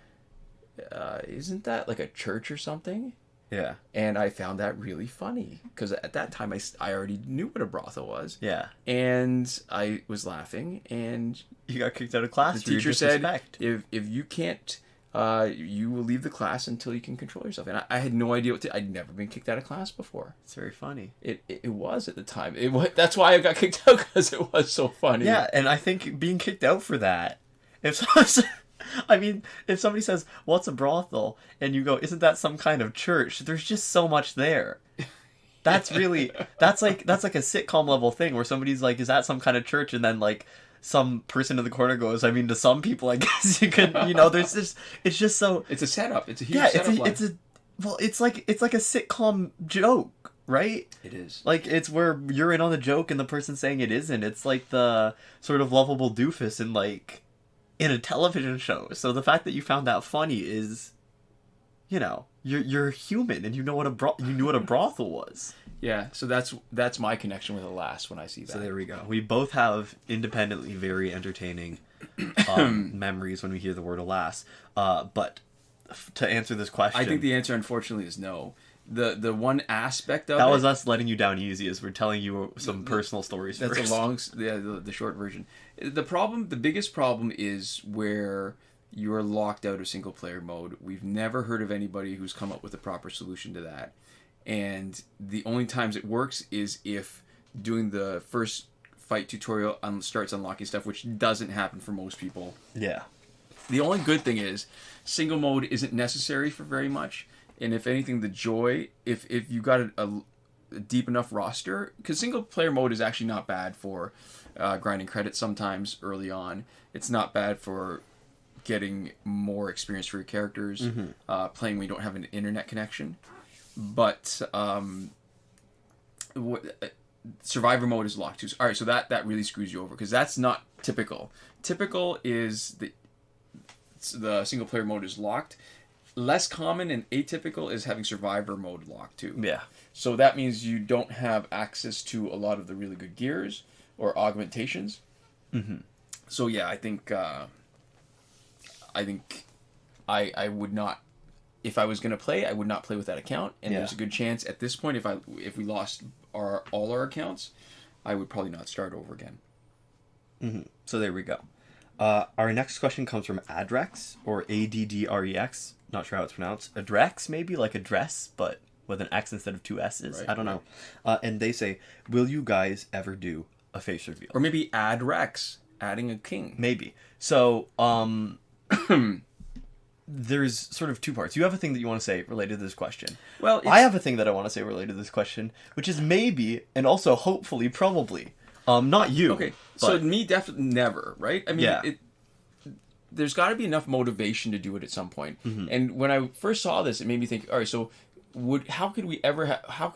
Isn't that like a church or something? Yeah. And I found that really funny because at that time I already knew what a brothel was. Yeah. And I was laughing, and you got kicked out of class. The teacher said, "If you can't, you will leave the class until you can control yourself." And I had no idea what to. I'd never been kicked out of class before. It's very funny. It was at the time. That's why I got kicked out, because it was so funny. Yeah, and I think being kicked out for that, if somebody says, "What's a brothel?" and you go, "Isn't that some kind of church?" There's just so much there. That's like a sitcom level thing where somebody's like, "Is that some kind of church?" and then like some person in the corner goes, "I mean, to some people, I guess you could, there's just, it's just so." It's a setup. It's a huge setup. It's like a sitcom joke, right? It is. Like, it's where you're in on the joke and the person saying it isn't. It's like the sort of lovable doofus in a television show. So the fact that you found that funny is, you're human and you know what you knew what a brothel was. Yeah, so that's my connection with alas when I see that. So there we go. We both have independently very entertaining memories when we hear the word alas. But to answer this question, I think the answer, unfortunately, is no. The one aspect of that was us letting you down easy, as we're telling you some personal stories. That's first. the short version. The biggest problem is where you are locked out of single player mode. We've never heard of anybody who's come up with a proper solution to that. And the only times it works is if doing the first fight tutorial starts unlocking stuff, which doesn't happen for most people. Yeah. The only good thing is single mode isn't necessary for very much. And if anything, the joy, if you got a deep enough roster, because single player mode is actually not bad for grinding credits sometimes early on. It's not bad for getting more experience for your characters, playing when you don't have an internet connection. But survivor mode is locked too. All right, so that really screws you over, because that's not typical. Typical is the single player mode is locked. Less common and atypical is having survivor mode locked too. Yeah. So that means you don't have access to a lot of the really good gears or augmentations. Mm-hmm. So yeah, I think I would not. If I was going to play, I would not play with that account, and there's a good chance at this point, if we lost all our accounts, I would probably not start over again. Mm-hmm. So there we go. Our next question comes from Adrex, or Addrex. Not sure how it's pronounced. Adrex, maybe, like a dress, but with an X instead of two S's. Right, I don't know. And they say, will you guys ever do a face reveal? Or maybe Adrex, adding a king. Maybe. So, there's sort of two parts. You have a thing that you want to say related to this question. Well, I have a thing that I want to say related to this question, which is maybe, and also hopefully, probably. Not you. Okay, so me, definitely never, right? I mean, there's got to be enough motivation to do it at some point. Mm-hmm. And when I first saw this, it made me think, all right, so how could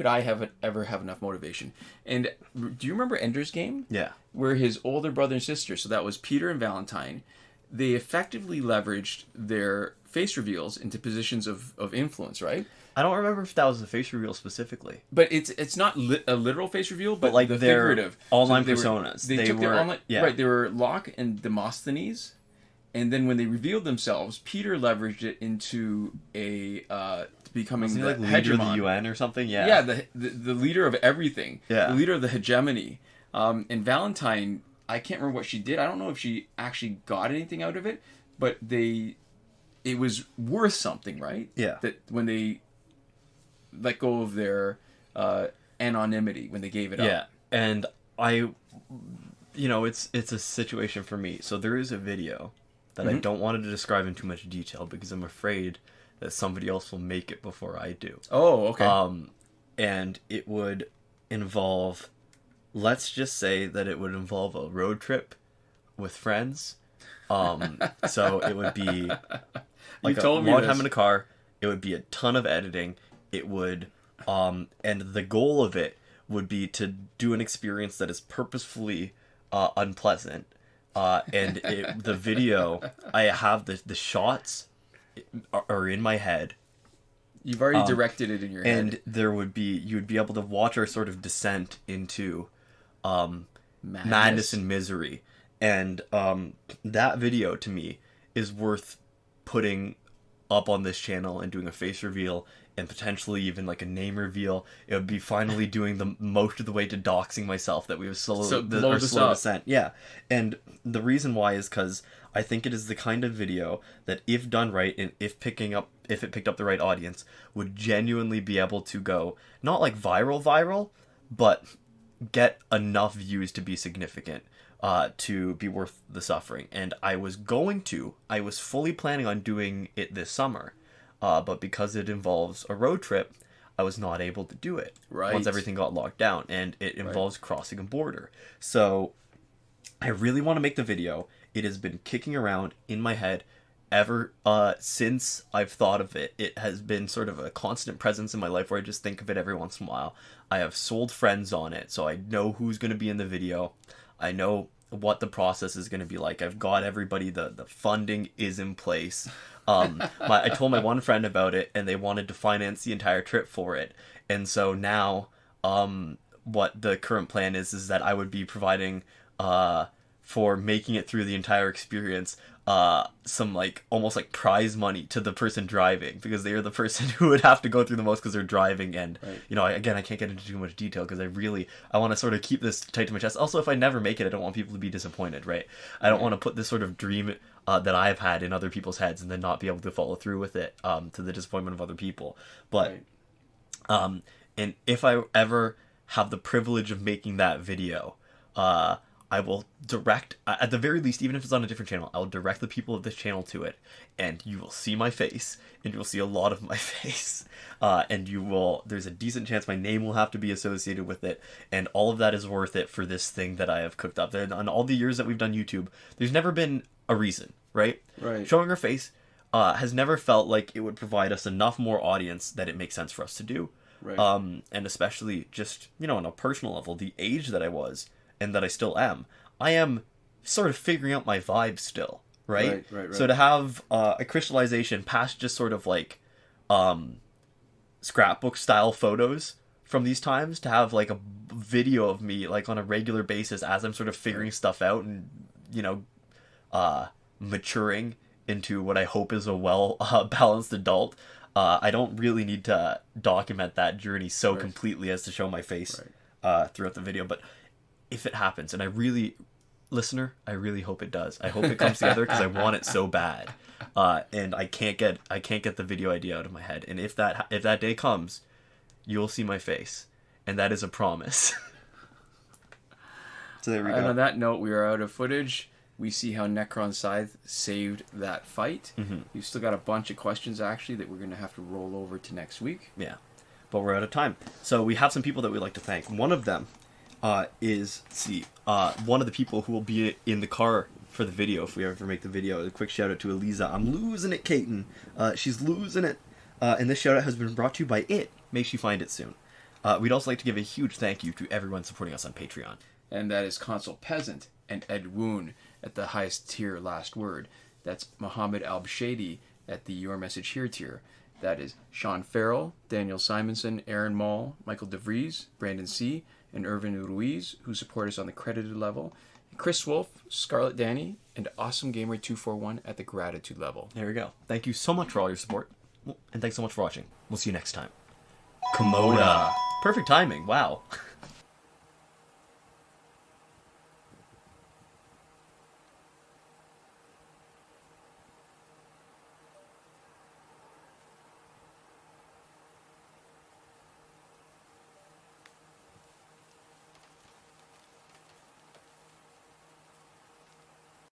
I ever have enough motivation? And do you remember Ender's Game? Yeah. Where his older brother and sister, so that was Peter and Valentine, they effectively leveraged their face reveals into positions of influence, right? I don't remember if that was a face reveal specifically. But it's not a literal face reveal, but like the their figurative. online personas. They took their online... Yeah. Right, they were Locke and Demosthenes. And then when they revealed themselves, Peter leveraged it into becoming the leader hegemon. of the UN or something. Yeah, yeah, the leader of everything. Yeah, the leader of the hegemony. And Valentine, I can't remember what she did. I don't know if she actually got anything out of it, but it was worth something, right? Yeah. That when they let go of their anonymity, when they gave it up. Yeah, and it's a situation for me. So there is a video that I don't want to describe in too much detail because I'm afraid that somebody else will make it before I do. Oh, okay. And it would involve, let's just say that it would involve a road trip with friends. So it would be like a long time in a car. It would be a ton of editing. It would, and the goal of it would be to do an experience that is purposefully unpleasant. And the video, I have the shots are in my head. You've already directed it in your head. And you would be able to watch our sort of descent into madness and misery. And that video, to me, is worth putting up on this channel and doing a face reveal and potentially even like a name reveal. It would be finally doing the most of the way to doxing myself that we have slow descent. Yeah. And the reason why is because I think it is the kind of video that, if done right and if it picked up the right audience, would genuinely be able to go, not like viral, but get enough views to be significant, to be worth the suffering. And I was fully planning on doing it this summer, but because it involves a road trip, I was not able to do it once everything got locked down, and it involves crossing a border. So I really want to make the video. It has been kicking around in my head ever since I've thought of it. It has been sort of a constant presence in my life where I just think of it every once in a while. I have sold friends on it, so I know who's going to be in the video. I know what the process is going to be like. I've got everybody, the funding is in place. I told my one friend about it, and they wanted to finance the entire trip for it. And so now, what the current plan is that I would be providing, for making it through the entire experience, some like almost like prize money to the person driving, because they are the person who would have to go through the most because they're driving. And I can't get into too much detail because I want to sort of keep this tight to my chest. Also, if I never make it, I don't want people to be disappointed, right? I don't want to put this sort of dream that I've had in other people's heads and then not be able to follow through with it, to the disappointment of other people. But and if I ever have the privilege of making that video, I will direct, at the very least, even if it's on a different channel, I'll direct the people of this channel to it, and you will see my face, and you will see a lot of my face, and there's a decent chance my name will have to be associated with it, and all of that is worth it for this thing that I have cooked up. And on all the years that we've done YouTube, there's never been a reason, right? Showing our face has never felt like it would provide us enough more audience that it makes sense for us to do. And especially just, on a personal level, the age that I was, and that I still am, I am sort of figuring out my vibe still, right? So to have a crystallization past just sort of like scrapbook style photos from these times, to have like a video of me like on a regular basis as I'm sort of figuring stuff out and maturing into what I hope is a well balanced adult. I don't really need to document that journey so completely as to show my face throughout the video, but if it happens, and I really hope it does. I hope it comes together because I want it so bad, and I can't get the video idea out of my head. And if that day comes, you'll see my face, and that is a promise. So there we go. And on that note, we are out of footage. We see how Necron Scythe saved that fight. We've still got a bunch of questions actually that we're going to have to roll over to next week. Yeah, but we're out of time. So we have some people that we'd like to thank. One of them is one of the people who will be in the car for the video if we ever make the video. A quick shout out to Eliza. I'm losing it, Kaiten. She's losing it. And this shout out has been brought to you by It. Make sure you find it soon. We'd also like to give a huge thank you to everyone supporting us on Patreon. And that is Console Peasant and Edwoon at the highest tier, last word. That's Mohammed Albshaiti at the Your Message Here tier. That is Shawn Farrell, Daniel Simonson, Aaron Maule, Michael DeVries, Brandon C., and Irvin Ruiz, who support us on the credited level. Chris Wolf, Scarlet Danny, and Awesome Gamer 241 at the gratitude level. There we go. Thank you so much for all your support. And thanks so much for watching. We'll see you next time. Komoda. Perfect timing. Wow.